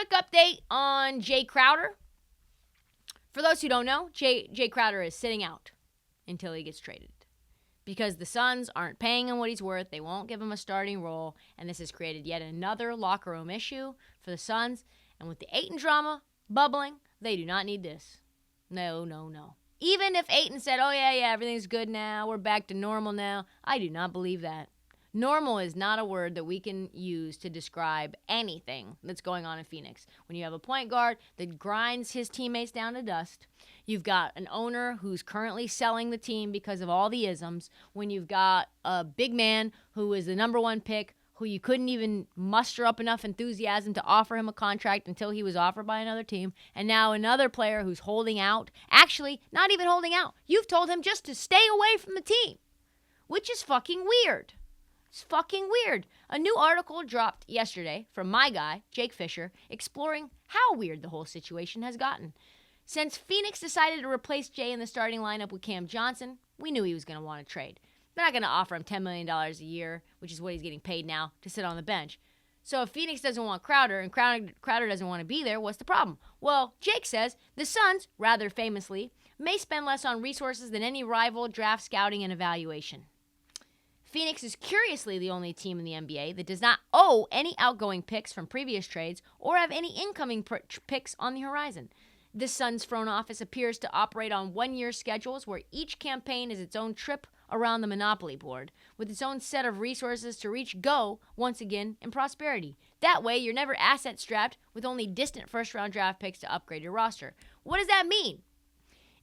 quick update on Jae Crowder. For those who don't know, Jae Crowder is sitting out until he gets traded because the Suns aren't paying him what he's worth. They won't give him a starting role, and this has created yet another locker room issue for the Suns. And with the Ayton drama bubbling, they do not need this. No. Even if Ayton said, oh, yeah, everything's good now, we're back to normal now, I do not believe that. Normal is not a word that we can use to describe anything that's going on in Phoenix. When you have a point guard that grinds his teammates down to dust, you've got an owner who's currently selling the team because of all the isms, when you've got a big man who is the number one pick, who you couldn't even muster up enough enthusiasm to offer him a contract until he was offered by another team, and now another player who's holding out. Actually, not even holding out. You've told him just to stay away from the team, which is fucking weird. It's fucking weird. A new article dropped yesterday from my guy, Jake Fisher, exploring how weird the whole situation has gotten. Since Phoenix decided to replace Jay in the starting lineup with Cam Johnson, we knew he was going to want to trade. They're not going to offer him $10 million a year, which is what he's getting paid now, to sit on the bench. So if Phoenix doesn't want Crowder and Crowder doesn't want to be there, what's the problem? Well, Jake says the Suns, rather famously, may spend less on resources than any rival draft scouting and evaluation. Phoenix is curiously the only team in the NBA that does not owe any outgoing picks from previous trades or have any incoming picks on the horizon. The Suns' front office appears to operate on one-year schedules where each campaign is its own trip around the monopoly board, with its own set of resources to reach go once again in prosperity. That way, you're never asset-strapped with only distant first-round draft picks to upgrade your roster. What does that mean?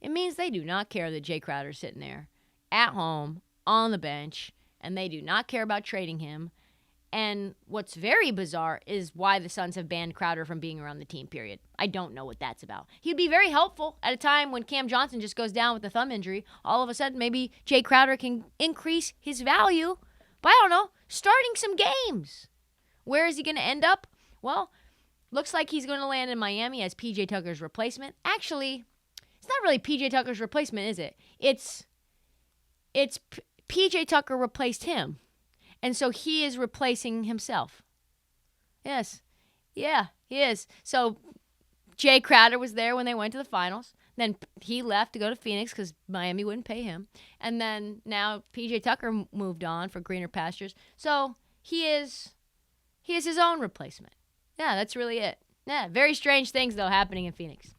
It means they do not care that Jae Crowder's sitting there at home on the bench, and they do not care about trading him. And what's very bizarre is why the Suns have banned Crowder from being around the team, period. I don't know what that's about. He'd be very helpful at a time when Cam Johnson just goes down with a thumb injury. All of a sudden, maybe Jae Crowder can increase his value by, I don't know, starting some games. Where is he going to end up? Well, looks like he's going to land in Miami as P.J. Tucker's replacement. Actually, it's not really P.J. Tucker's replacement, is it? It's P.J. Tucker replaced him. And so he is replacing himself. Yes. Yeah, he is. So Jae Crowder was there when they went to the finals. Then he left to go to Phoenix because Miami wouldn't pay him. And then now P.J. Tucker moved on for greener pastures. So he is his own replacement. Yeah, that's really it. Yeah, very strange things, though, happening in Phoenix.